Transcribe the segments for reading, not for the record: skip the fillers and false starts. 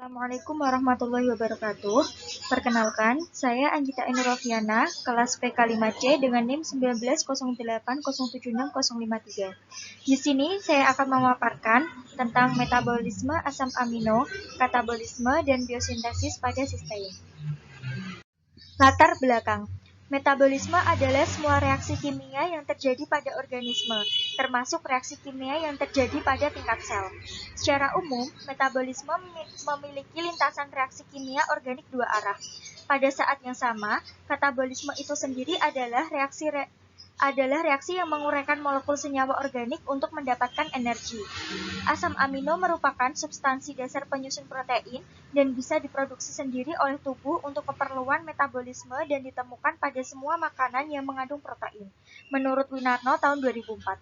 Assalamualaikum warahmatullahi wabarakatuh. Perkenalkan, saya Anggita Enrofiana, kelas PK5C dengan NIM 1908076053. Di sini saya akan memaparkan tentang metabolisme asam amino, katabolisme, dan biosintesis pada sistein. Latar belakang. Metabolisme adalah semua reaksi kimia yang terjadi pada organisme, termasuk reaksi kimia yang terjadi pada tingkat sel. Secara umum, metabolisme memiliki lintasan reaksi kimia organik dua arah. Pada saat yang sama, katabolisme itu sendiri adalah reaksi yang menguraikan molekul senyawa organik untuk mendapatkan energi. Asam amino merupakan substansi dasar penyusun protein dan bisa diproduksi sendiri oleh tubuh untuk keperluan metabolisme dan ditemukan pada semua makanan yang mengandung protein. Menurut Winarno tahun 2004.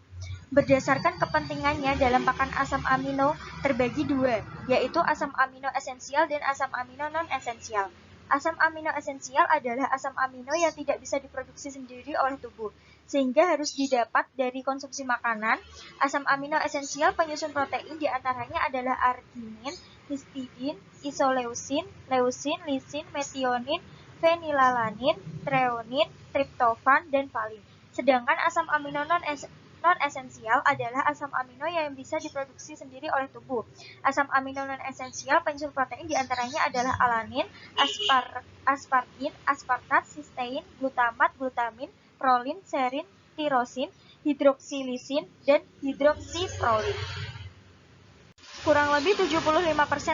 Berdasarkan kepentingannya dalam pakan asam amino terbagi dua, yaitu asam amino esensial dan asam amino non-esensial. Asam amino esensial adalah asam amino yang tidak bisa diproduksi sendiri oleh tubuh, sehingga harus didapat dari konsumsi makanan. Asam amino esensial penyusun protein diantaranya adalah arginin, histidin, isoleusin, leusin, lisin, metionin, fenilalanin, treonin, triptofan, dan valin. Sedangkan asam amino non-esensial adalah asam amino yang bisa diproduksi sendiri oleh tubuh. Asam amino non-esensial penyusun protein diantaranya adalah alanin, aspargin, aspartat, sistein, glutamat, glutamin, prolin, serin, tirosin, hidroksilisin, dan hidroksiprolin. Kurang lebih 75%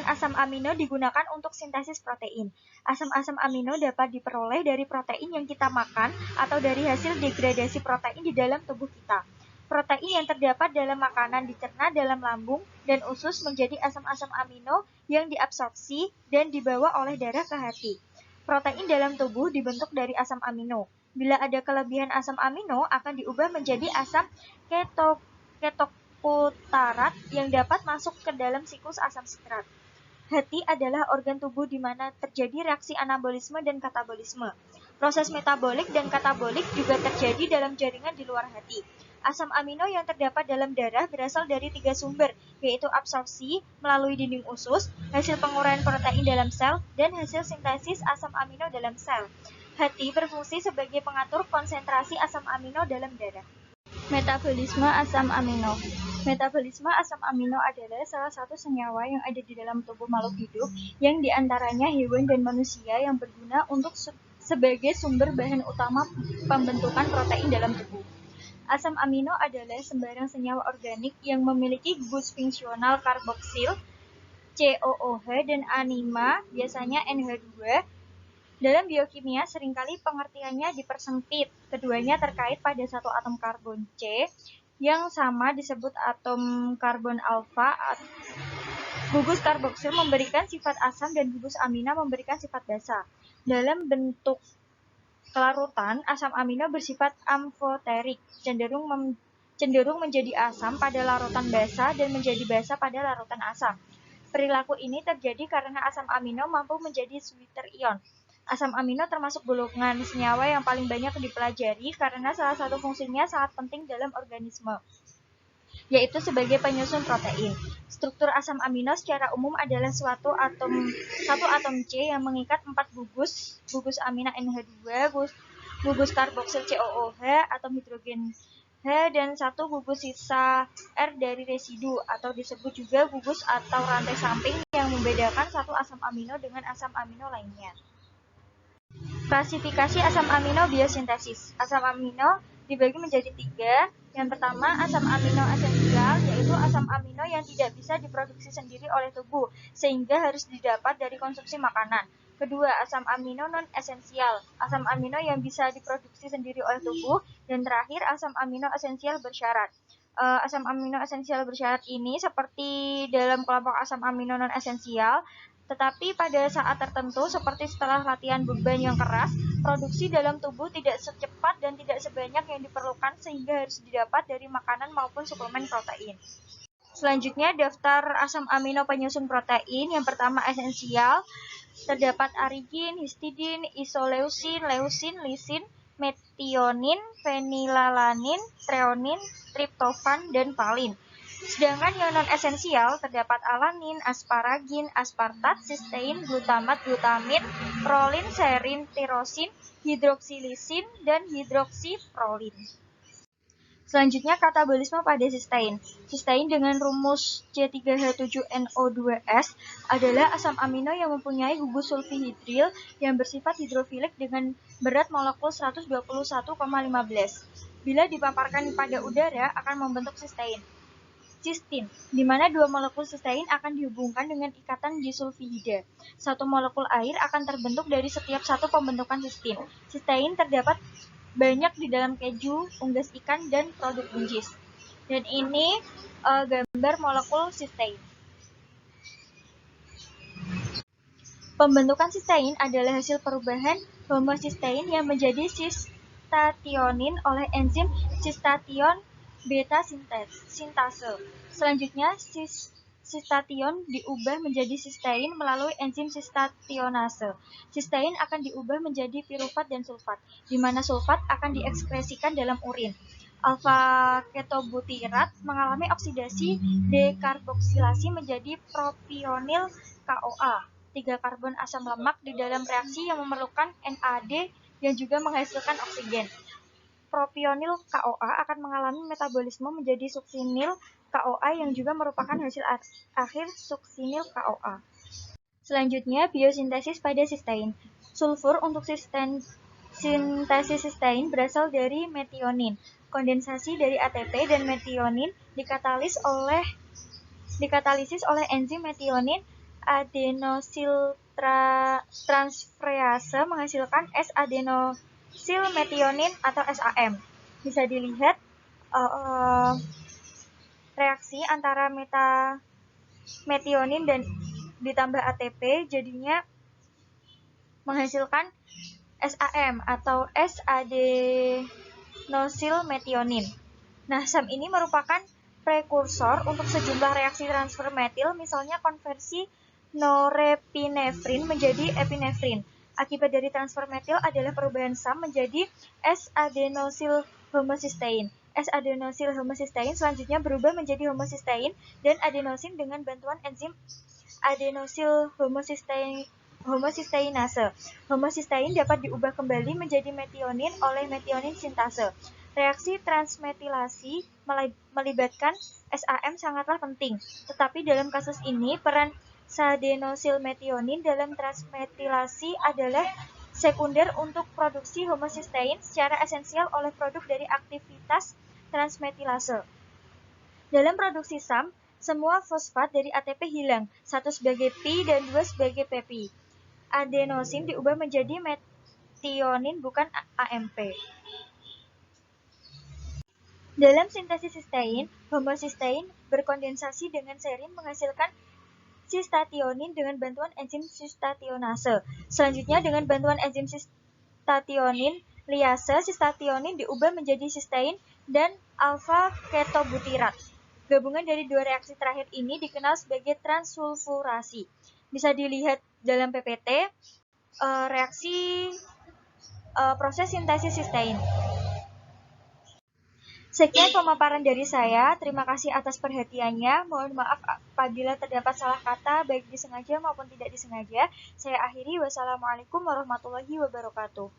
asam amino digunakan untuk sintesis protein. Asam-asam amino dapat diperoleh dari protein yang kita makan atau dari hasil degradasi protein di dalam tubuh kita. Protein yang terdapat dalam makanan dicerna dalam lambung dan usus menjadi asam-asam amino yang diabsorpsi dan dibawa oleh darah ke hati. Protein dalam tubuh dibentuk dari asam amino. Bila ada kelebihan asam amino, akan diubah menjadi asam ketokutarat yang dapat masuk ke dalam siklus asam sitrat. Hati adalah organ tubuh di mana terjadi reaksi anabolisme dan katabolisme. Proses metabolik dan katabolik juga terjadi dalam jaringan di luar hati. Asam amino yang terdapat dalam darah berasal dari 3 sumber, yaitu absorpsi melalui dinding usus, hasil penguraian protein dalam sel, dan hasil sintesis asam amino dalam sel. Hati berfungsi sebagai pengatur konsentrasi asam amino dalam darah. Metabolisme asam amino. Metabolisme asam amino adalah salah satu senyawa yang ada di dalam tubuh makhluk hidup yang diantaranya hewan dan manusia yang berguna untuk sebagai sumber bahan utama pembentukan protein dalam tubuh. Asam amino adalah sembarang senyawa organik yang memiliki gugus fungsional karboksil, COOH, dan anima, biasanya NH2. Dalam biokimia, seringkali pengertiannya dipersempit. Keduanya terkait pada satu atom karbon C yang sama disebut atom karbon alfa. Gugus karboksil memberikan sifat asam dan gugus amina memberikan sifat basa. Dalam bentuk kelarutan, asam amino bersifat amfoterik, cenderung menjadi asam pada larutan basa dan menjadi basa pada larutan asam. Perilaku ini terjadi karena asam amino mampu menjadi sweeter ion. Asam amino termasuk golongan senyawa yang paling banyak dipelajari karena salah satu fungsinya sangat penting dalam organisme, yaitu sebagai penyusun protein. Struktur asam amino secara umum adalah satu atom C yang mengikat 4 gugus amina NH2, gugus karboksil COOH, atom hidrogen H, dan 1 gugus sisa R dari residu, atau disebut juga gugus atau rantai samping yang membedakan satu asam amino dengan asam amino lainnya. Klasifikasi asam amino biosintesis. Asam amino dibagi menjadi 3. Yang pertama, asam amino esensial, yaitu asam amino yang tidak bisa diproduksi sendiri oleh tubuh, sehingga harus didapat dari konsumsi makanan. Kedua, asam amino non-esensial, asam amino yang bisa diproduksi sendiri oleh tubuh. Dan terakhir, asam amino esensial bersyarat. Asam amino esensial bersyarat ini seperti dalam kelompok asam amino non-esensial, tetapi pada saat tertentu, seperti setelah latihan beban yang keras, produksi dalam tubuh tidak secepat dan tidak sebanyak yang diperlukan sehingga harus didapat dari makanan maupun suplemen protein. Selanjutnya, daftar asam amino penyusun protein. Yang pertama, esensial. Terdapat arginin, histidin, isoleusin, leusin, lisin, metionin, fenilalanin, treonin, triptofan, dan valin. Sedangkan yang non-esensial terdapat alanin, asparagin, aspartat, sistein, glutamat, glutamin, prolin, serin, tirosin, hidroksilisin, dan hidroksiprolin. Selanjutnya katabolisme pada sistein. Sistein dengan rumus C3H7NO2S adalah asam amino yang mempunyai gugus sulfihidril yang bersifat hidrofilik dengan berat molekul 121,15. Bila dipaparkan pada udara akan membentuk sistein. Cysteine, di mana dua molekul sistein akan dihubungkan dengan ikatan disulfihida. Satu molekul air akan terbentuk dari setiap satu pembentukan cysteine. Cystein terdapat banyak di dalam keju, unggas ikan, dan produk buncis. Dan ini gambar molekul cystein. Pembentukan cystein adalah hasil perubahan homocystein yang menjadi cystathionin oleh enzim cystathione beta sintase. Selanjutnya, cystathione diubah menjadi cystein melalui enzim cystathionase. Cystein akan diubah menjadi pirufat dan sulfat, di mana sulfat akan diekskresikan dalam urin. Alfa-ketobutirat mengalami oksidasi dekarboksilasi menjadi propionil KOA, 3 karbon asam lemak di dalam reaksi yang memerlukan NAD yang juga menghasilkan oksigen. Propionil KOA akan mengalami metabolisme menjadi suksinil KOA yang juga merupakan hasil akhir suksinil KOA. Selanjutnya, biosintesis pada sistein. Sulfur untuk sintesis sistein berasal dari metionin. Kondensasi dari ATP dan metionin dikatalisis oleh enzim metionin adenosiltransferase menghasilkan S-adenosilmetionin atau SAM. Bisa dilihat reaksi antara metionin dan ditambah ATP jadinya menghasilkan SAM atau S-adenosilmetionin. Nah, SAM ini merupakan prekursor untuk sejumlah reaksi transfer metil, misalnya konversi norepinefrin menjadi epinefrin. Akibat dari transfer metil adalah perubahan SAM menjadi S-adenosil homocysteine. S-adenosil homocysteine selanjutnya berubah menjadi homocysteine dan adenosin dengan bantuan enzim adenosil homocysteinase. Homocysteine dapat diubah kembali menjadi metionin oleh metionin sintase. Reaksi transmetilasi melibatkan SAM sangatlah penting, tetapi dalam kasus ini peran S-adenosilmetionin dalam transmetilasi adalah sekunder untuk produksi homocysteine secara esensial oleh produk dari aktivitas transmetilase. Dalam produksi SAM, semua fosfat dari ATP hilang, satu sebagai Pi dan dua sebagai PP. Adenosin diubah menjadi metionin bukan AMP. Dalam sintesis sistein, homocysteine berkondensasi dengan serin menghasilkan cystathionin dengan bantuan enzim cystathionase. Selanjutnya, dengan bantuan enzim cystathionin liase, cystathionin diubah menjadi cystein dan alfa-ketobutirat. Gabungan dari dua reaksi terakhir ini dikenal sebagai transsulfurasi. Bisa dilihat dalam PPT reaksi proses sintesis sistein. Sekian pemaparan dari saya. Terima kasih atas perhatiannya. Mohon maaf apabila terdapat salah kata, baik disengaja maupun tidak disengaja. Saya akhiri. Wassalamualaikum warahmatullahi wabarakatuh.